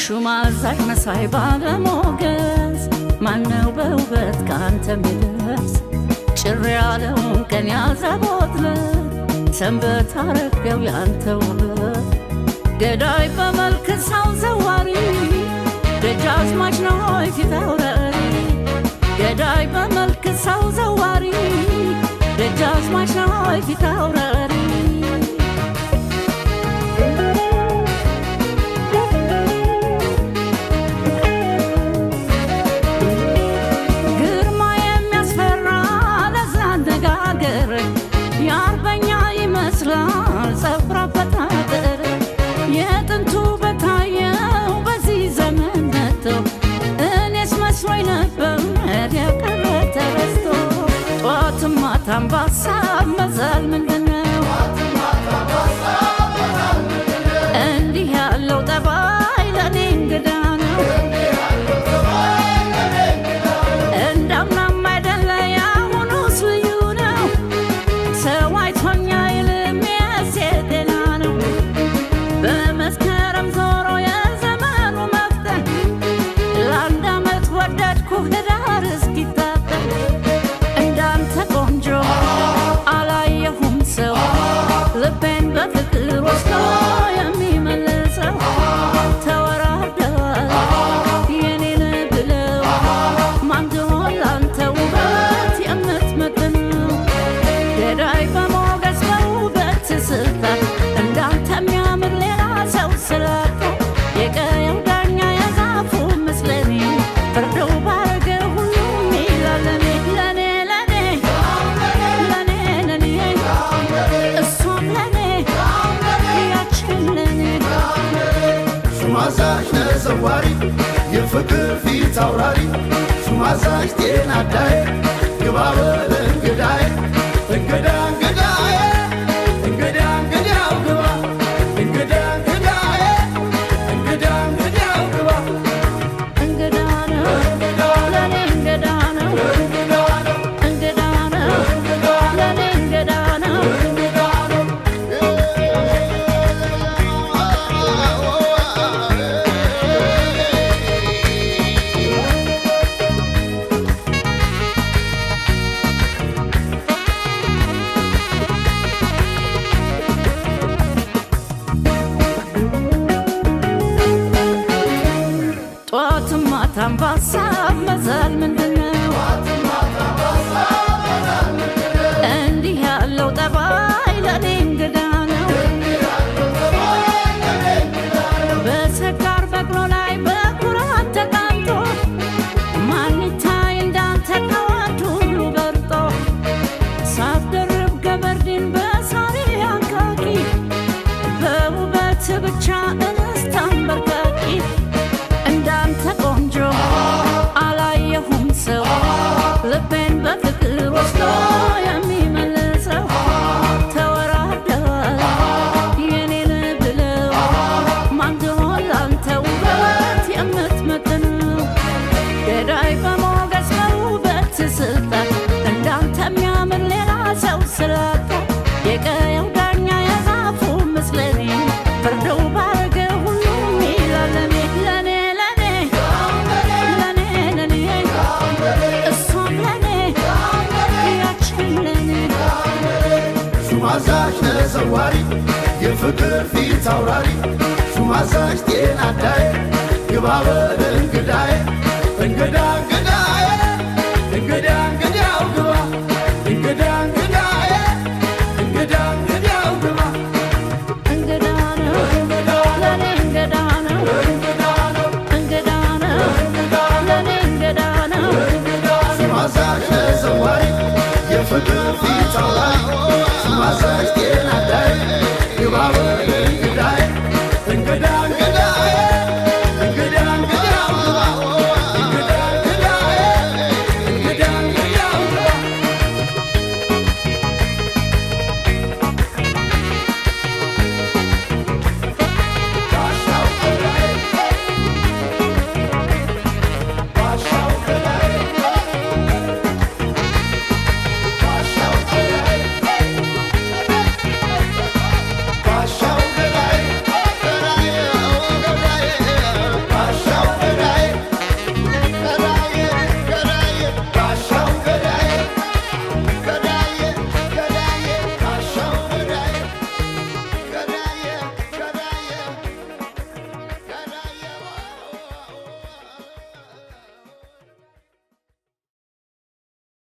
ሹማዛኝ መሳይ ባለሞገስ ማነው በውበት ካንተ ሚደርስ ጭር ያለውን ቀን ያዘቦትለት ሰንበት አረገው ያንተ ውበት ገዳይ በመልክ ሰው ዘዋሪ ደጃዝማች ነው ፊት አውራሪ ገዳይ በመልክ ሰው ዘዋሪ ደጃዝማች ነው ፊት አውራሪ የአርበኛ ይመስላል ጸጉር አበጣጠር የጥንቱ በታየው በዚህ ዘመን መጥቶ እኔስ መስሎኝ ነበር ያቀረ ተረስቶ ጧትም ማታም ባሳብ መዛል ምንድነው እንዲህ ያለው ጠባይ ለኔ እንግዳ ነው እንዳምናም አይደለ ያሁኑስ ልዩ ነው ሰው አይቶኛ ይልም የሴቴና ነው በመስከረም ዞሮ የዘመኑ መፍተን ለአንድ ዓመት ወደድኩ ህዳር እስኪታጠን እንዳንተ ቆንጆ አላየሁም ሰው ልቤን በፍቅር ወስዶ የሚመልሰው ተወራርደዋል የኔን ብለው ማንድሆን ላንተ ውበት የምትመጥነው ገዳይ በሞገስ በውበት ስልጣን እንዳንተ የሚያምር ሌላ ሰው ስላጣ የቀየው ዳኛ የዛፉ ምስለኔ ፍርደው ባረገ ሁሉም ይላል ለኔ እሷም ለኔ ያችን ለኔ ሹማዛሽ ተዘዋሪ የፍቅር ፊት አውራሪ ሹማዛሽ ጤና አዳዬ ግባ በል እንግዳዬ እንግዳ እንግዳዬ እንግዳ እንግዳው ግባ እንግዳ እንግዳዬ እንግዳ እንግዳው ግባ እንግዳ ነው ለኔ እንግዳ ነው እንግዳ ነው ለኔ እንግዳ ነው ጧትም ማታም ባሳብ መዛል ምንድነው እንዲህ ያለው ጠባይ ለኔ እንግዳ ነው በሰካር በቅሎ ላይ በኩራት ተቃንቶ ማን ይታይ እንዳንተ ከወንድ ሁሉ በርጦ ሳትደርብ ገበርዲን በሳሪ አንካኪ በውበት ብቻ እንስት አንበርካኪ እንዳንተ ቆንጆ አላየሁም ሰው ልቤን በፍቅር ወስዶ የሚመልሰው ተወራርደዋል የኔን ብለው ማንድሆን ላንተ ውበት የምትመጥነው ገዳይ በሞገስ በውበት ስልጣን እንዳንተ የሚያምር ሌላ ሰው ስላጣ የቀየው ዳኛ የዛፉ ምስለኔ ፍርደው ባረገ ሁሉም ይላል ለኔ እሷም ለኔ ያችን ለኔ ሹማዛሽ ተዘዋሪ የፍቅር ፊት አውራሪ ሹማዛሽ ጤና አዳዬ ግባ በል እንግዳዬ እንግዳ